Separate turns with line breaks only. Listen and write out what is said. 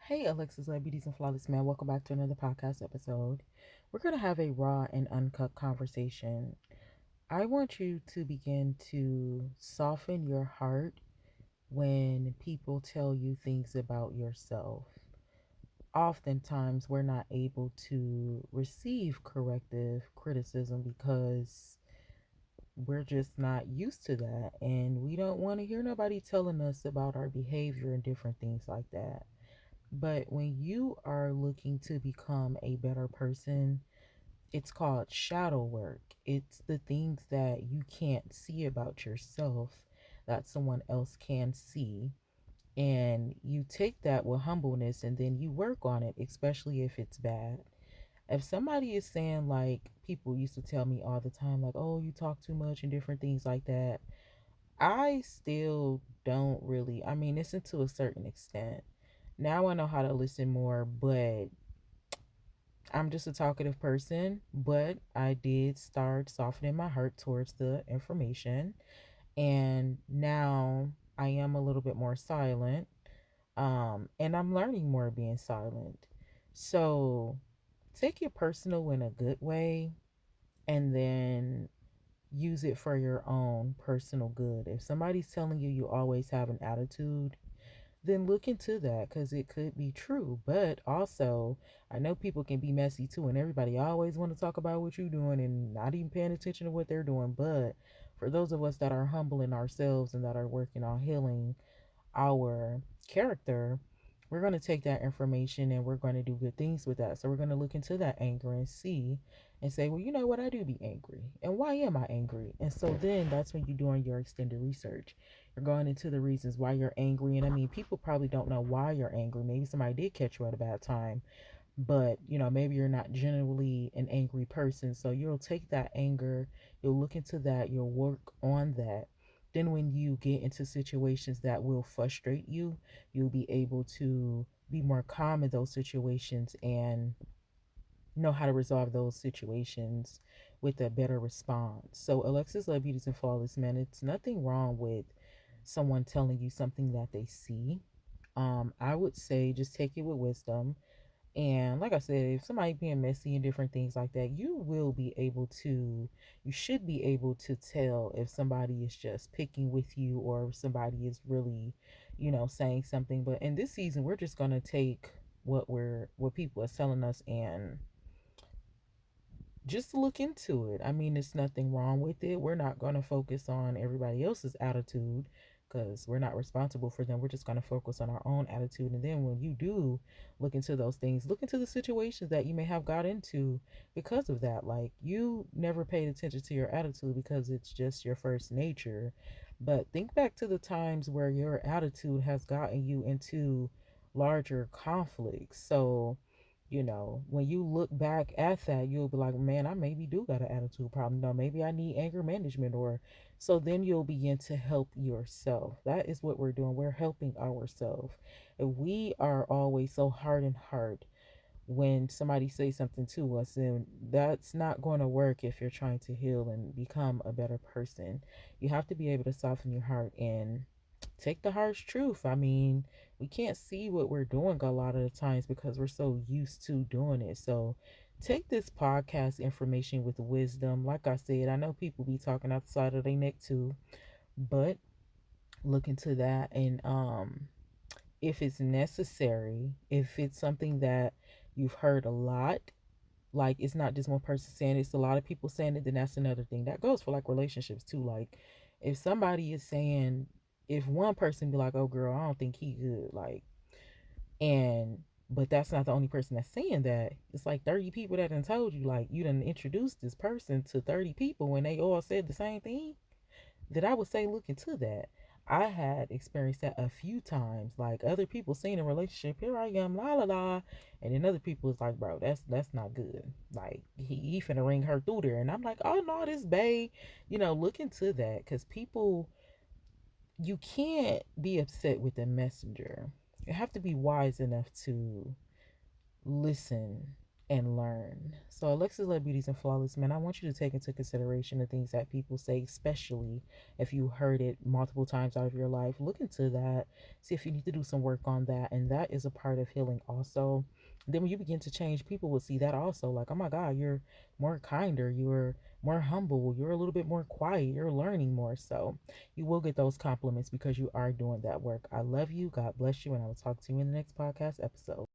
Hey, Alexus, Beauties and Flawless Man. Welcome back to another podcast episode. We're going to have a raw and uncut conversation. I want you to begin to soften your heart when people tell you things about yourself. Oftentimes, we're not able to receive corrective criticism because we're just not used to that. And we don't want to hear nobody telling us about our behavior and different things like that. But when you are looking to become a better person, it's called shadow work. It's the things that you can't see about yourself that someone else can see. And you take that with humbleness and then you work on it, especially if it's bad. If somebody is saying, like, people used to tell me all the time, like, oh, you talk too much and different things like that, I still don't really, I mean, it's to a certain extent. Now I know how to listen more, but I'm just a talkative person. But I did start softening my heart towards the information. And now I am a little bit more silent. And I'm learning more being silent. So take it personal in a good way and then use it for your own personal good. If somebody's telling you you always have an attitude, then look into that because it could be true. But also, I know people can be messy too, and everybody always want to talk about what you're doing and not even paying attention to what they're doing. But for those of us that are humbling ourselves and that are working on healing our character, we're going to take that information and we're going to do good things with that. So we're going to look into that anger and see and say, well, you know what? I do be angry. And why am I angry? And so then that's when you're doing your extended research. You're going into the reasons why you're angry. And I mean, people probably don't know why you're angry. Maybe somebody did catch you at a bad time, but maybe you're not generally an angry person. So you'll take that anger, you'll look into that, you'll work on that. Then when you get into situations that will frustrate you, you'll be able to be more calm in those situations and know how to resolve those situations with a better response. So Alexis Love Beauties and Flawless Man, it's nothing wrong with someone telling you something that they see. I would say just take it with wisdom. And like I said, if somebody being messy and different things like that, you should be able to tell if somebody is just picking with you or if somebody is really, saying something. But in this season, we're just gonna take what people are telling us and just look into it. I mean, there's nothing wrong with it. We're not going to focus on everybody else's attitude because we're not responsible for them. We're just going to focus on our own attitude. And then when you do look into those things, look into the situations that you may have got into because of that. Like, you never paid attention to your attitude because it's just your first nature. But think back to the times where your attitude has gotten you into larger conflicts. So, when you look back at that, you'll be like, man, I maybe do got an attitude problem. No, maybe I need anger management. Or so then you'll begin to help yourself. That is what we're doing. We're helping ourselves. If we are always so hard and hard when somebody says something to us, then that's not going to work if you're trying to heal and become a better person. You have to be able to soften your heart and take the harsh truth. I mean, we can't see what we're doing a lot of the times because we're so used to doing it. So take this podcast information with wisdom. Like I said, I know people be talking outside of their neck too, but look into that. And if it's necessary, if it's something that you've heard a lot, like it's not just one person saying it, it's a lot of people saying it, then that's another thing. That goes for like relationships too. Like if somebody is saying, if one person be like, oh girl, I don't think he good, like, and but that's not the only person that's saying that. It's like 30 people that done told you, like, you done introduced this person to 30 people when they all said the same thing. That I would say look into that. I had experienced that a few times. Like other people seen a relationship, here I am, la la la, and then other people is like, bro, that's not good. Like he finna ring her through there, and I'm like, oh no, this bae, look into that because people, you can't be upset with the messenger. You have to be wise enough to listen and learn. So, Alexis Love Beauties and Flawless Men, I want you to take into consideration the things that people say, especially if you heard it multiple times out of your life. Look into that, see if you need to do some work on that. And that is a part of healing, also. Then, when you begin to change, people will see that also. Like, oh my God, you're more kinder, you're more humble, you're a little bit more quiet, you're learning more. So, you will get those compliments because you are doing that work. I love you. God bless you. And I will talk to you in the next podcast episode.